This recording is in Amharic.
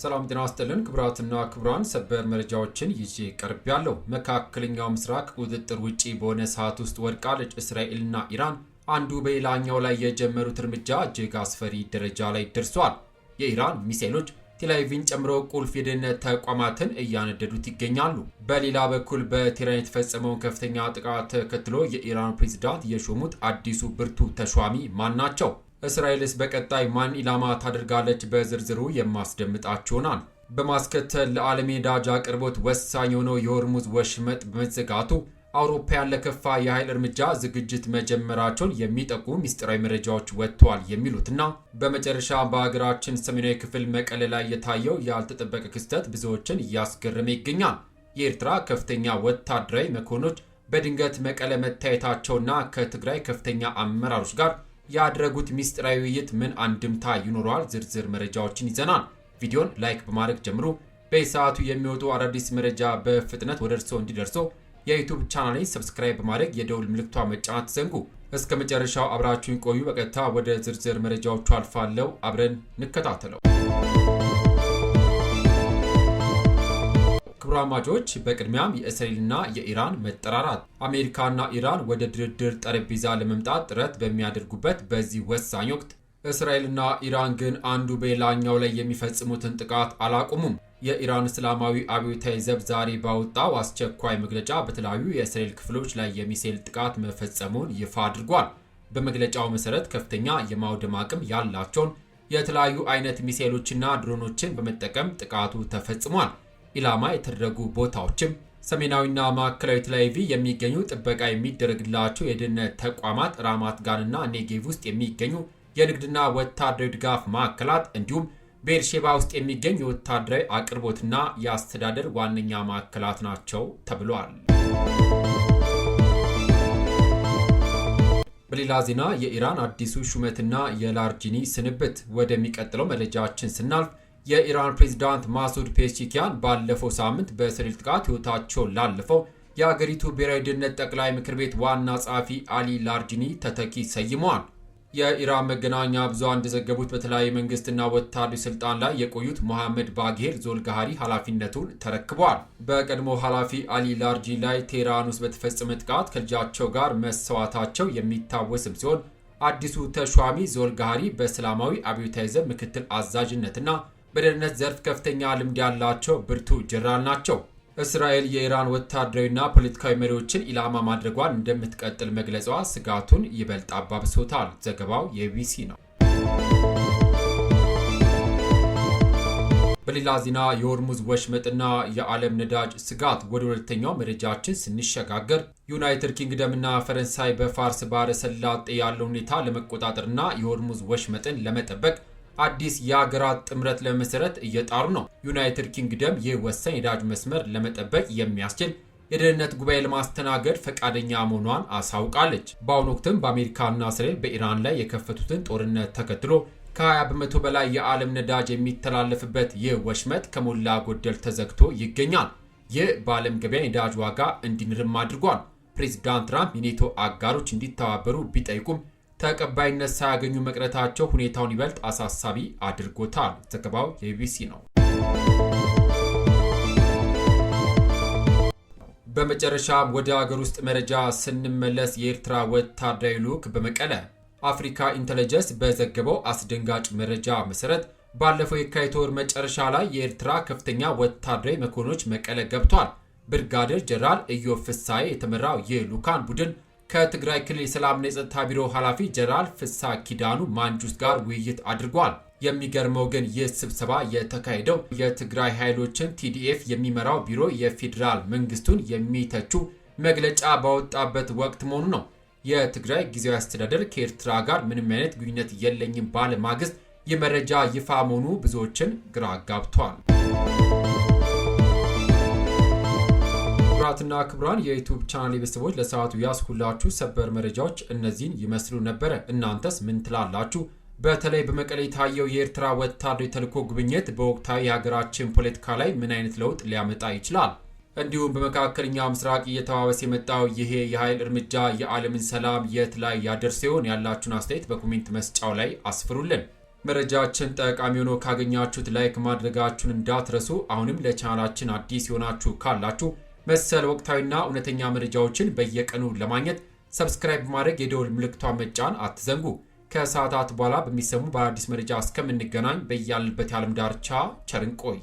ሰላም ጤና ይስጥልን ክቡራትና ክቡራን ሰበር መረጃዎችን ይዤ ቀርቤያለሁ። መካከለኛው ምስራቅ ቁጥጥር ውጪ በሆነ ሰዓት ውስጥ ወድቃለች። እስራኤልና ኢራን አንዱ በሌላኛው ላይ የጀመሩት እርምጃ እጅግ አስፈሪ ደረጃ ላይ ደርሷል። የኢራን ሚሳኤሎች ቴልአቪቭን ጨምሮ ቁልፍ የደህንነት ተቋማትን እያነደዱት ይገኛሉ። በሌላ በኩል በቴህራን የተፈጸመውን ከፍተኛ ጥቃት ተከትሎ የኢራን ፕሬዝዳንት የሾሙት አዲሱ ብርቱ ተሿሚ ማን ናቸው? እስራኤልስ በቀጣይ ማን ኢላማ ታደርጋለች? በዝርዝሩ የማስደምጣችሁ ይሆናል። በማስከተል ለዓለም የነዳጅ አቅርቦት ወሳኝ የሆነው የሆርሙዝ ወሽመጥ በመዘጋቱ አውሮፓውያን ለከፋ የኃይል እርምጃ ዝግጅት መጀመራቸውን የሚጠቁሙ ሚስጥራዊ መረጃዎች ወጥተዋል የሚሉትና በመጨረሻ በሀገራችን ሰሜናዊ ክፍል መቀሌ ላይ የታየው ያልተጠበቀ ክስተት ብዙዎችን እያስገረመ ይገኛል። የኤርትራ ከፍተኛ ወታደራዊ መኮንኖች በድንገት መቀሌ መታየታቸውና ከትግራይ ከፍተኛ አመራሮች ጋር ያደረጉት ሚስጥራዊ ውይይት ምን አንድምታ ይኖረዋል? ዝርዝር መረጃዎችን ይዘናል። ቪዲዮን ላይክ በማድረግ ጀምሩ። በሰዓቱ የሚወጡ አዳዲስ መረጃ በፍጥነት ወደ እርስዎ እንዲደርሱ የዩቲዩብ ቻናሌን ሰብስክራይብ በማድረግ የደውል ምልክቷ መጫን አትዘንጉ። እስከ መጨረሻው አብራችሁን ቆዩ። በቀጥታ ወደ ዝርዝር መረጃዎቹ አልፋለሁ። አብረን እንከታተለው። ክቡራማጆች በቅድሚያም የእስራኤልና የኢራን መጠራራት። አሜሪካና ኢራን ወደ ድርድር ጠረጴዛ ለመምጣት ጥረት በሚያደርጉበት በዚህ ወሳኝ ወቅት እስራኤልና ኢራን ግን አንዱ በሌላኛው ላይ የሚፈጽሙትን ጥቃት አላቆሙም። የኢራን እስላማዊ አብዮታዊ ዘብ ዛሬ ባወጣው አስቸኳይ መግለጫ በተለያዩ የእስራኤል ክፍሎች ላይ የሚሳኤል ጥቃት መፈጸሙን ይፋ አድርጓል። በመግለጫው መሰረት ከፍተኛ የማውደም አቅም ያላቸውን የተለያዩ አይነት ሚሳኤሎችና ድሮኖችን በመጠቀም ጥቃቱ ተፈጽሟል። ኢላማ የተደረጉ ቦታዎችም ሰሜናዊና ማዕከላዊ ቴልአቪቭ የሚገኙ ጥበቃ የሚደረግላቸው የደህንነት ተቋማት፣ ራማት ጋንና ኔጌቭ ውስጥ የሚገኙ የንግድና ወታደራዊ ድጋፍ ማዕከላት እንዲሁም ቤርሼባ ውስጥ የሚገኝ የወታደራዊ አቅርቦትና የአስተዳደር ዋነኛ ማዕከላት ናቸው ተብሏል። በሌላ ዜና የኢራን አዲሱ ሹመትና የላርጂኒ ስንብት። ወደሚቀጥለው መረጃችን ስናልፍ የኢራን ፕሬዝዳንት ማሱድ ፔስቺኪያን ባለፈው ሳምንት በእስራኤል ጥቃት ሕይወታቸውን ላለፈው የአገሪቱ ብሔራዊ ደህንነት ጠቅላይ ምክር ቤት ዋና ጸሐፊ አሊ ላርጂኒ ተተኪ ሰይመዋል። የኢራን መገናኛ ብዙሃን እንደዘገቡት በተለያዩ መንግስትና ወታደራዊ ስልጣን ላይ የቆዩት ሞሐመድ ባጌር ዞልጋሃሪ ኃላፊነቱን ተረክበዋል። በቀድሞ ኃላፊ አሊ ላርጂኒ ላይ ቴህራን ውስጥ በተፈጸመ ጥቃት ከልጃቸው ጋር መሰዋታቸው የሚታወስም ሲሆን አዲሱ ተሿሚ ዞልጋሃሪ በእስላማዊ አብዮታዊ ዘብ ምክትል አዛዥነትና በደህንነት ዘርፍ ከፍተኛ ልምድ ያላቸው ብርቱ ጀነራል ናቸው። እስራኤል የኢራን ወታደራዊና ፖለቲካዊ መሪዎችን ኢላማ ማድረጓን እንደምትቀጥል መግለጿ ስጋቱን ይበልጥ አባብሶታል። ዘገባው የቢቢሲ ነው። በሌላ ዜና የሆርሙዝ ወሽመጥና የዓለም ነዳጅ ስጋት። ወደ ሁለተኛው መረጃችን ስንሸጋገር ዩናይትድ ኪንግደምና ፈረንሳይ በፋርስ ባህረ ሰላጤ ያለው ሁኔታ ለመቆጣጠርና የሆርሙዝ ወሽመጥን ለመጠበቅ አዲስ የሀገራት ጥምረት ለመሰረት እየጣሩ ነው። ዩናይትድ ኪንግደም ይህ ወሳኝ የነዳጅ መስመር ለመጠበቅ የሚያስችል የደህንነት ጉባኤ ለማስተናገድ ፈቃደኛ መሆኗን አሳውቃለች። በአሁኑ ወቅትም በአሜሪካና እስራኤል በኢራን ላይ የከፈቱትን ጦርነት ተከትሎ ከ20 በመቶ በላይ የዓለም ነዳጅ የሚተላለፍበት ይህ ወሽመጥ ከሞላ ጎደል ተዘግቶ ይገኛል። ይህ በዓለም ገበያ የነዳጅ ዋጋ እንዲንርም አድርጓል። ፕሬዚዳንት ትራምፕ የኔቶ አጋሮች እንዲተባበሩ ቢጠይቁም ተቀባይነት ሳያገኙ መቅረታቸው ሁኔታውን ይበልጥ አሳሳቢ አድርጎታል። ዘገባው የቢቢሲ ነው። በመጨረሻም ወደ ሀገር ውስጥ መረጃ ስንመለስ የኤርትራ ወታደራዊ ልዑክ በመቀለ። አፍሪካ ኢንተለጀንስ በዘገበው አስደንጋጭ መረጃ መሰረት ባለፈው የካቲት ወር መጨረሻ ላይ የኤርትራ ከፍተኛ ወታደራዊ መኮንኖች መቀለ ገብቷል። ብርጋዴር ጀነራል ኢዮብ ፍሳሐ የተመራው ይህ ልዑካን ቡድን ከትግራይ ክልል የሰላምና የጸጥታ ቢሮ ኃላፊ ጀነራል ፍስሐ ኪዳኑ ማንጁስ ጋር ውይይት አድርጓል። የሚገርመው ግን ይህ ስብሰባ የተካሄደው የትግራይ ኃይሎችን ቲዲኤፍ የሚመራው ቢሮ የፌዴራል መንግስቱን የሚተቹ መግለጫ ባወጣበት ወቅት መሆኑ ነው። የትግራይ ጊዜያዊ አስተዳደር ከኤርትራ ጋር ምንም አይነት ግንኙነት የለኝም ባለ ማግስት የመረጃ ይፋ መሆኑ ብዙዎችን ግራ ጋብቷል። ክቡራትና ክቡራን የዩቲዩብ ቻናል ቤተሰቦች ለሰዓቱ ያስኩላችሁ ሰበር መረጃዎች እነዚህን ይመስሉ ነበረ። እናንተስ ምን ትላላችሁ? በተለይ በመቀሌ የታየው የኤርትራ ወታደራዊ ተልዕኮ ጉብኝት በወቅታዊ የሀገራችን ፖለቲካ ላይ ምን አይነት ለውጥ ሊያመጣ ይችላል? እንዲሁም በመካከለኛው ምስራቅ እየተባባሰ የመጣው ይሄ የኃይል እርምጃ የዓለምን ሰላም የት ላይ ያደርስ ይሆን? ያላችሁን አስተያየት በኮሜንት መስጫው ላይ አስፍሩልን። መረጃችን ጠቃሚ ሆኖ ካገኛችሁት ላይክ ማድረጋችሁን እንዳትረሱ። አሁንም ለቻናላችን አዲስ የሆናችሁ ካላችሁ መሰል ወቅታዊና እውነተኛ መረጃዎችን በየቀኑ ለማግኘት ሰብስክራይብ ማድረግ የደወል ምልክቷን መጫን አትዘንጉ። ከሰዓታት በኋላ በሚሰሙ በአዲስ መረጃ እስከምንገናኝ በያልበት የዓለም ዳርቻ ቸር እንቆይ።